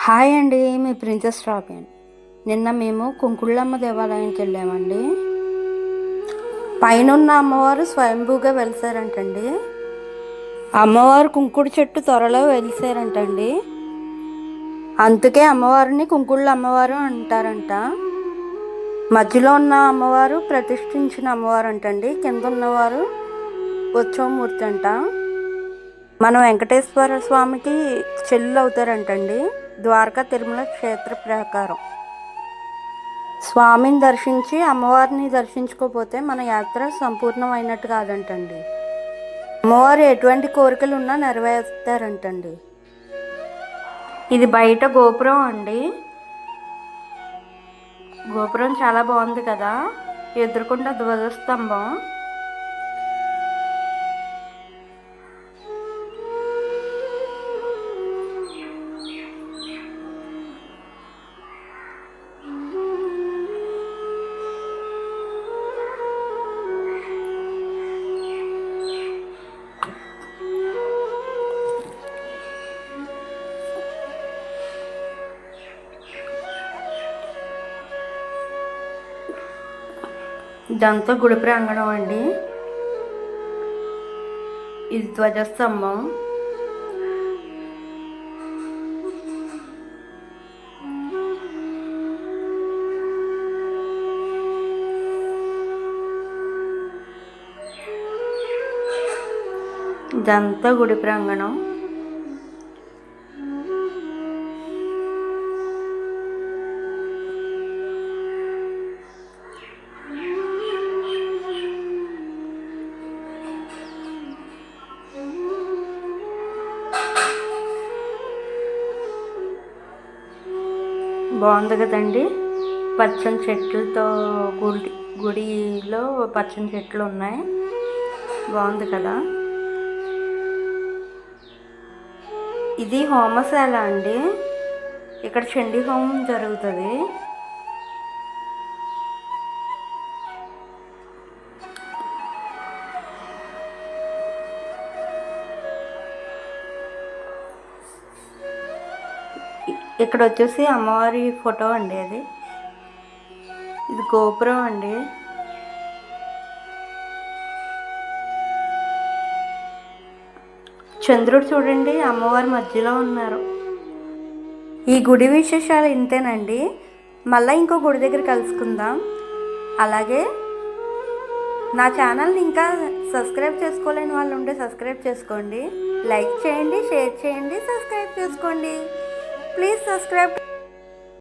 Hi అండి, మీ princess robin. నిన్న మేము కుంకుళ్ళమ్మ దేవాలయానికి వెళ్ళామండి. పైనున్న అమ్మవారు స్వయంభూగా వెలిసారంటండి. అమ్మవారు కుంకుడు చెట్టు త్వరలో వెలిసారంటండి. అందుకే అమ్మవారిని కుంకుళ్ళ అమ్మవారు అంటారంట. మధ్యలో ఉన్న అమ్మవారు ప్రతిష్ఠించిన అమ్మవారు అంటండి. కింద ఉన్నవారు ఉత్సవమూర్తి అంట. మన వెంకటేశ్వర స్వామికి చెల్లు అవుతారంటండి. ద్వారకా తిరుమల క్షేత్ర ప్రకారం స్వామిని దర్శించి అమ్మవారిని దర్శించుకోకపోతే మన యాత్ర సంపూర్ణమైనట్టు కాదంటండి. అమ్మవారు ఎటువంటి కోరికలు ఉన్నా నెరవేర్తారంటండి. ఇది బయట గోపురం అండి. గోపురం చాలా బాగుంది కదా. ఎదురుకుండా ధ్వజస్తంభం. ఇదంతా గుడి ప్రాంగణం అండి. ఇది ధ్వజస్తంభం. ఇదంతా గుడి ప్రాంగణం. బాగుంది కదండి. పచ్చని చెట్లతో గుడిలో పచ్చని చెట్లు ఉన్నాయి. బాగుంది కదా. ఇది హోమశాల అండి. ఇక్కడ చండీ హోమం జరుగుతుంది. ఇక్కడ వచ్చేసి అమ్మవారి ఫోటో అండి. ఇది గోపురం అండి. చంద్రుడు చూడండి, అమ్మవారి మధ్యలో ఉన్నారు. ఈ గుడి విశేషాలు ఇంతేనండి. మళ్ళీ ఇంకో గుడి దగ్గర కలుసుకుందాం. అలాగే నా ఛానల్ని ఇంకా సబ్స్క్రైబ్ చేసుకోలేని వాళ్ళు ఉంటే సబ్స్క్రైబ్ చేసుకోండి. లైక్ చేయండి, షేర్ చేయండి, సబ్స్క్రైబ్ చేసుకోండి. Please subscribe.